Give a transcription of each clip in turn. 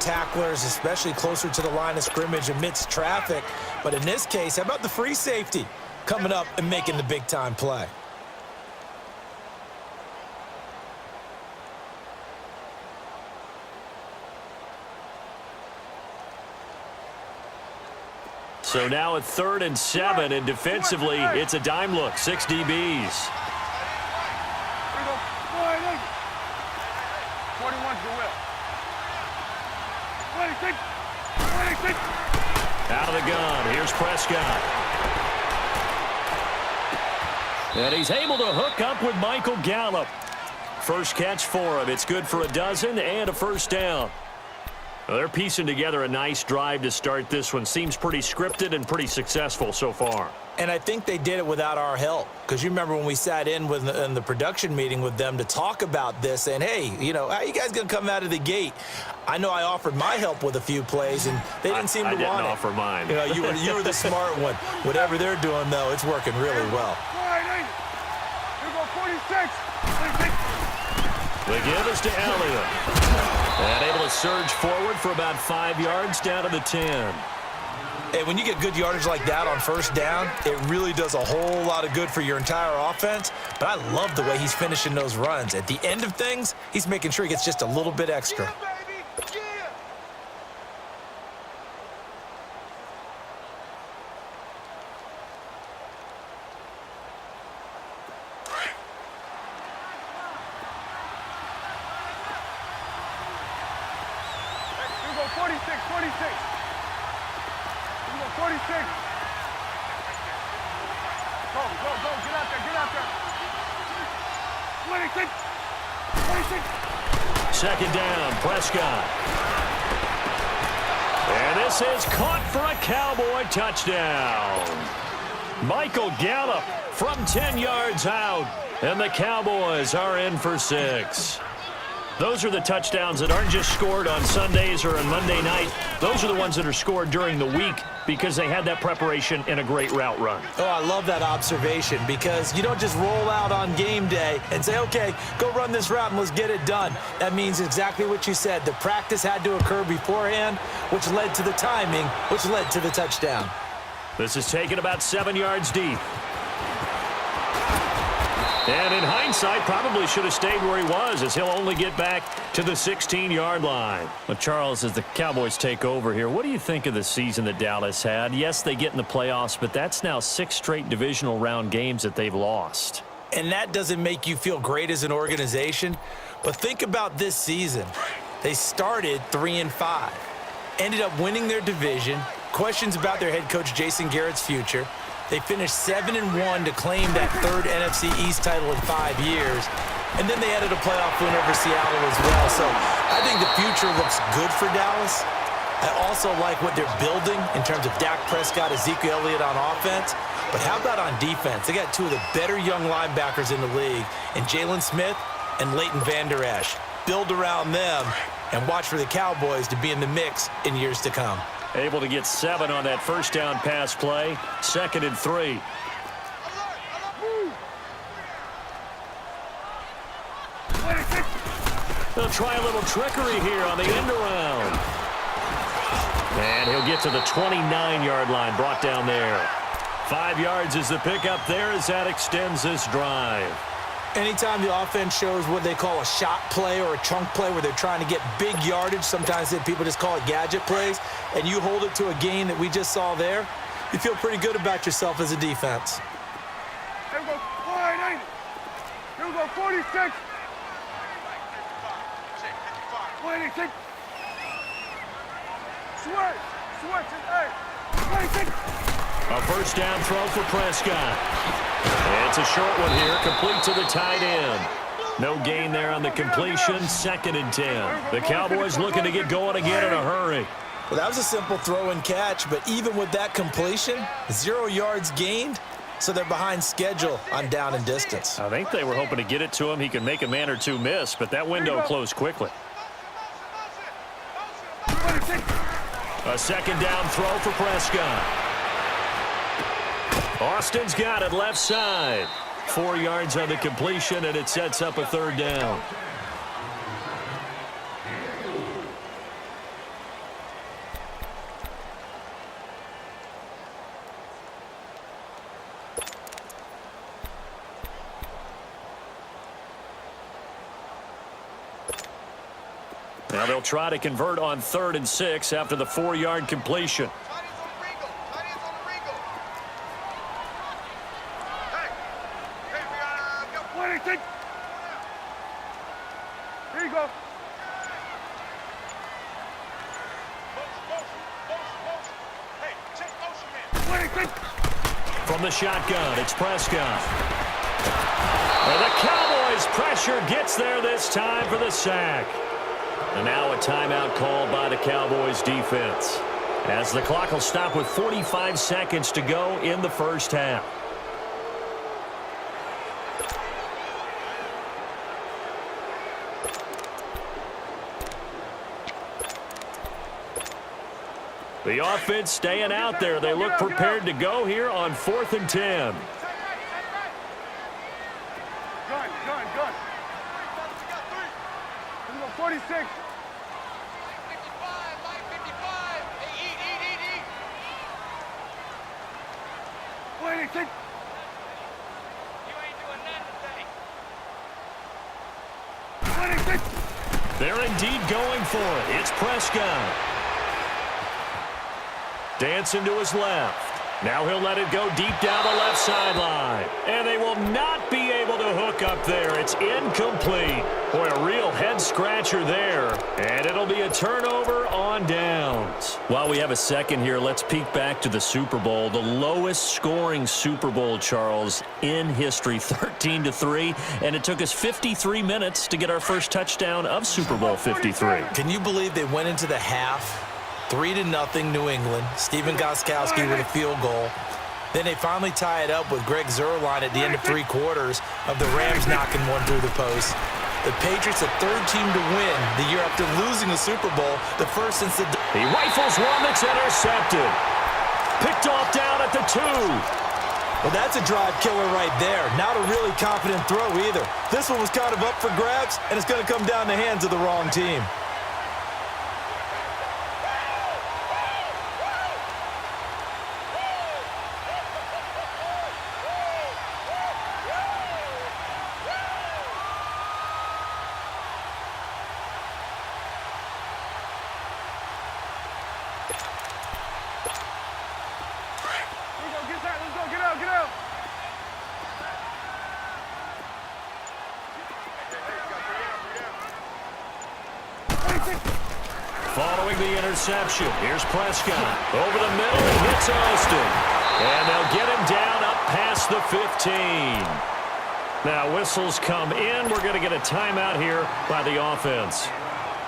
tacklers, especially closer to the line of scrimmage amidst traffic. But in this case, how about the free safety coming up and making the big-time play? So now at 3rd and 7, and defensively, it's a dime look. 6 DBs. 21 to the whip. 26. Out of the gun. Here's Prescott. And he's able to hook up with Michael Gallup. First catch for him. It's good for a dozen and a first down. Well, they're piecing together a nice drive to start this one. Seems pretty scripted and pretty successful so far. And I think they did it without our help. Because you remember when we sat in the production meeting with them to talk about this, and, hey, you know, how are you guys going to come out of the gate? I know I offered my help with a few plays, and they didn't seem to want it. I didn't offer mine. You know, you were the smart one. Whatever they're doing, though, it's working really well. Here we go, 46. The give is to Elliott. And able to surge forward for about 5 yards down to the 10. And when you get good yardage like that on first down, it really does a whole lot of good for your entire offense. But I love the way he's finishing those runs. At the end of things, he's making sure he gets just a little bit extra. Second down, Prescott. And this is caught for a Cowboy touchdown. Michael Gallup from 10 yards out, and the Cowboys are in for 6. Those are the touchdowns that aren't just scored on Sundays or on Monday night. Those are the ones that are scored during the week because they had that preparation and a great route run. Oh, I love that observation because you don't just roll out on game day and say, okay, go run this route and let's get it done. That means exactly what you said. The practice had to occur beforehand, which led to the timing, which led to the touchdown. This is taken about 7 yards deep. And in hindsight, probably should have stayed where he was as he'll only get back to the 16-yard line. Well, Charles, as the Cowboys take over here, what do you think of the season that Dallas had? Yes, they get in the playoffs, but that's now 6 straight divisional round games that they've lost. And that doesn't make you feel great as an organization. But think about this season. They started 3-5, ended up winning their division, questions about their head coach Jason Garrett's future. They finished 7-1 to claim that 3rd NFC East title in 5 years. And then they added a playoff win over Seattle as well. So I think the future looks good for Dallas. I also like what they're building in terms of Dak Prescott, Ezekiel Elliott on offense. But how about on defense? They got 2 of the better young linebackers in the league, and Jalen Smith and Leighton Vander Esch. Build around them and watch for the Cowboys to be in the mix in years to come. Able to get 7 on that first down pass play. 2nd and 3. They'll try a little trickery here on the end around. And he'll get to the 29-yard line, brought down there. 5 yards is the pickup there as that extends this drive. Anytime the offense shows what they call a shot play or a chunk play where they're trying to get big yardage, sometimes people just call it gadget plays, and you hold it to a gain that we just saw there, you feel pretty good about yourself as a defense. Here we go, 480. Here we go, 46. 26. Switch, and 26. A first down throw for Prescott. And it's a short one here, complete to the tight end. No gain there on the completion, 2nd and 10. The Cowboys looking to get going again in a hurry. Well, that was a simple throw and catch, but even with that completion, 0 yards gained, so they're behind schedule on down and distance. I think they were hoping to get it to him. He could make a man or two miss, but that window closed quickly. A 2nd down throw for Prescott. Austin's got it left side. 4 yards on the completion, and it sets up a 3rd down. Now they'll try to convert on 3rd and 6 after the 4-yard completion. Here you go. From the shotgun, it's Prescott. And the Cowboys' pressure gets there this time for the sack. And now a timeout called by the Cowboys defense, as the clock will stop with 45 seconds to go in the first half. The offense staying out there. They look prepared to go here on 4th and 10. Gun. Here we go, 46. 55, Mike, 55. Hey, eat. 26. You ain't doing nothing today. 26. They're indeed going for it. It's Prescott. Dancing to his left. Now he'll let it go deep down the left sideline. And they will not be able to hook up there. It's incomplete. Boy, a real head-scratcher there. And it'll be a turnover on downs. While we have a second here, let's peek back to the Super Bowl. The lowest scoring Super Bowl, Charles, in history, 13-3. And it took us 53 minutes to get our first touchdown of Super Bowl 53. Can you believe they went into the half 3-0 New England? Stephen Gostkowski with a field goal. Then they finally tie it up with Greg Zuerlein at the end of 3 quarters of the Rams knocking one through the post. The Patriots, the 3rd team to win the year after losing the Super Bowl, the first since the... He rifles one that's intercepted. Picked off down at the 2. Well, that's a drive killer right there. Not a really confident throw either. This one was kind of up for grabs, and it's going to come down the hands of the wrong team. Get out. Following the interception, here's Prescott. Over the middle, and hits Austin. And they'll get him down up past the 15. Now whistles come in. We're going to get a timeout here by the offense,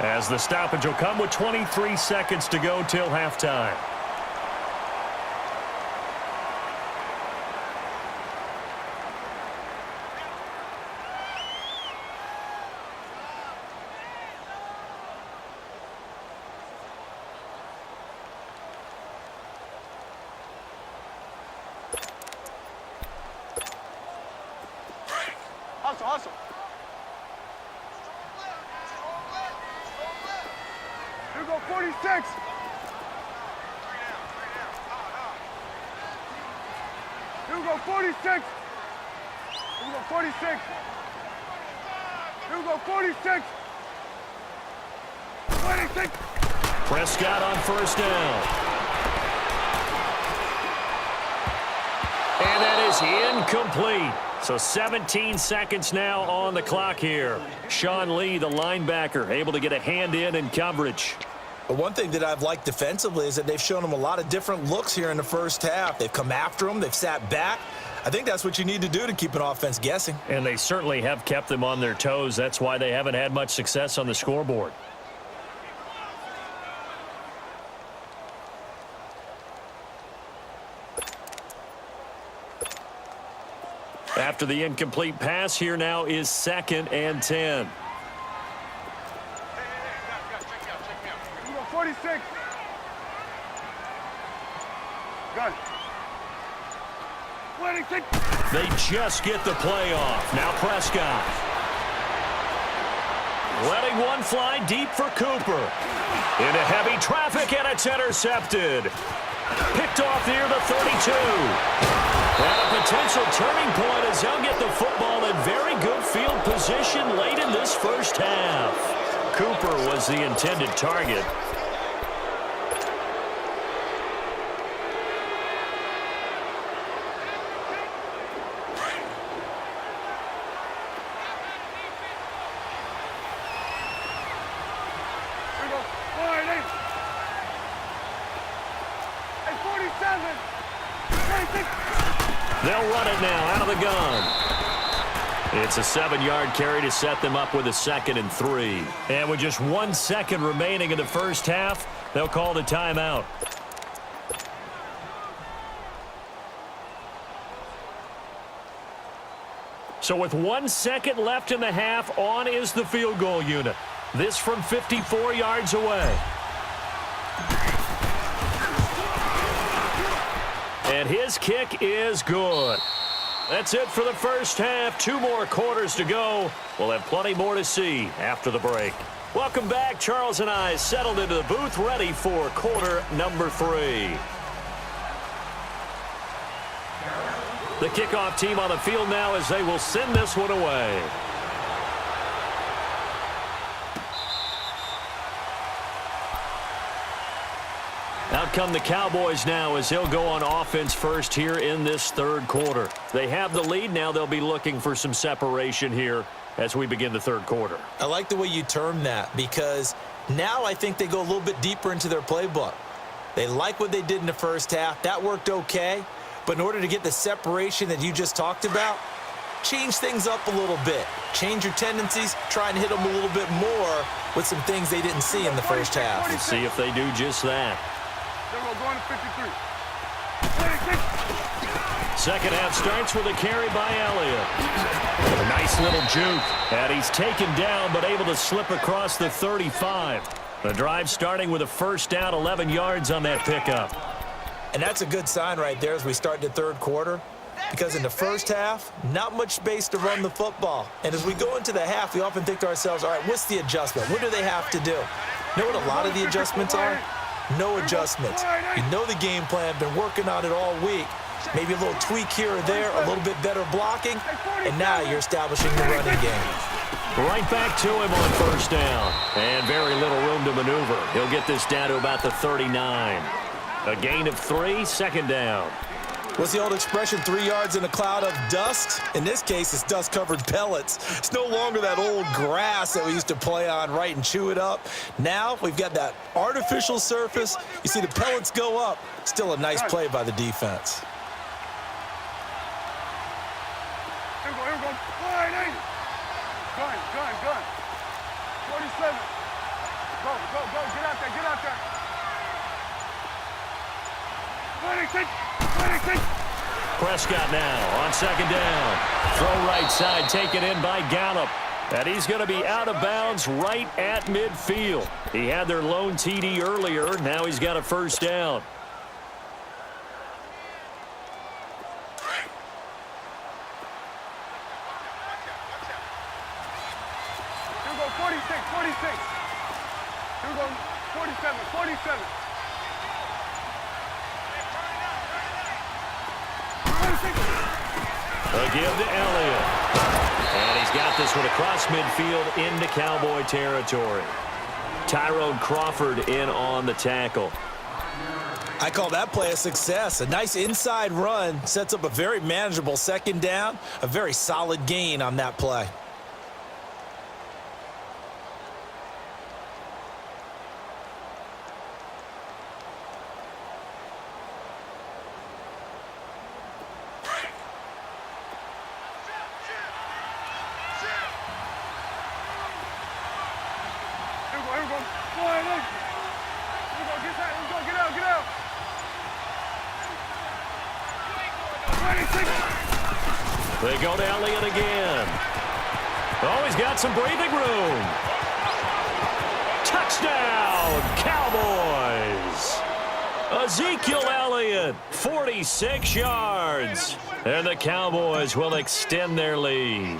as the stoppage will come with 23 seconds to go till halftime. Hustle. Here we go, 46. Here we go, 46. Here we go, 46. Here we go, 46. 26. Prescott on first down. And that is incomplete. So 17 seconds now on the clock here. Sean Lee, the linebacker, able to get a hand in coverage. But one thing that I've liked defensively is that they've shown them a lot of different looks here in the first half. They've come after them. They've sat back. I think that's what you need to do to keep an offense guessing. And they certainly have kept them on their toes. That's why they haven't had much success on the scoreboard. After the incomplete pass, here now is 2nd and 10. Here we go, 46. Gun. 26. They just get the play off. Now Prescott. Letting one fly deep for Cooper. Into heavy traffic, and it's intercepted. Picked off near the 32. And a potential turning point as he'll get the football in very good field position late in this first half. Cooper was the intended target. They'll run it now out of the gun. It's a 7-yard carry to set them up with a 2nd and 3. And with just 1 second remaining in the first half, they'll call the timeout. So with 1 second left in the half, on is the field goal unit. This from 54 yards away. And his kick is good. That's it for the first half. 2 more quarters to go. We'll have plenty more to see after the break. Welcome back. Charles and I settled into the booth ready for quarter number 3. The kickoff team on the field now as they will send this one away. Out come the Cowboys now as they'll go on offense first here in this 3rd quarter. They have the lead. Now they'll be looking for some separation here as we begin the 3rd quarter. I like the way you term that because now I think they go a little bit deeper into their playbook. They like what they did in the first half. That worked okay. But in order to get the separation that you just talked about, change things up a little bit. Change your tendencies. Try and hit them a little bit more with some things they didn't see in the first half. We'll see if they do just that. Going to 53. 2nd half starts with a carry by Elliott. A nice little juke. And he's taken down but able to slip across the 35. The drive starting with a 1st down, 11 yards on that pickup. And that's a good sign right there as we start the 3rd quarter. Because in the first half, not much space to run the football. And as we go into the half, we often think to ourselves, all right, what's the adjustment? What do they have to do? You know what a lot of the adjustments are? No adjustments. You know the game plan, been working on it all week. Maybe a little tweak here or there, a little bit better blocking, and now you're establishing the running game. Right back to him on 1st down. And very little room to maneuver. He'll get this down to about the 39. A gain of 3, 2nd down. What's the old expression, 3 yards in a cloud of dust? In this case, it's dust-covered pellets. It's no longer that old grass that we used to play on, right, and chew it up. Now we've got that artificial surface. You see the pellets go up. Still a nice play by the defense. Here we go. Gun. 47. Go. Get out there. 26. Prescott now on 2nd down. Throw right side, taken in by Gallup. And he's going to be out of bounds right at midfield. He had their lone TD earlier. Now he's got a 1st down. Here we go, 46. Here we go, 47. A give to Elliott. And he's got this one across midfield into Cowboy territory. Tyrone Crawford in on the tackle. I call that play a success. A nice inside run sets up a very manageable 2nd down. A very solid gain on that play. They go to Elliott again. Oh, he's got some breathing room. Touchdown, Cowboys. Ezekiel Elliott, 46 yards. And the Cowboys will extend their lead.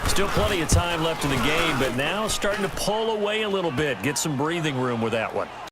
Still plenty of time left in the game, but now starting to pull away a little bit. Get some breathing room with that one.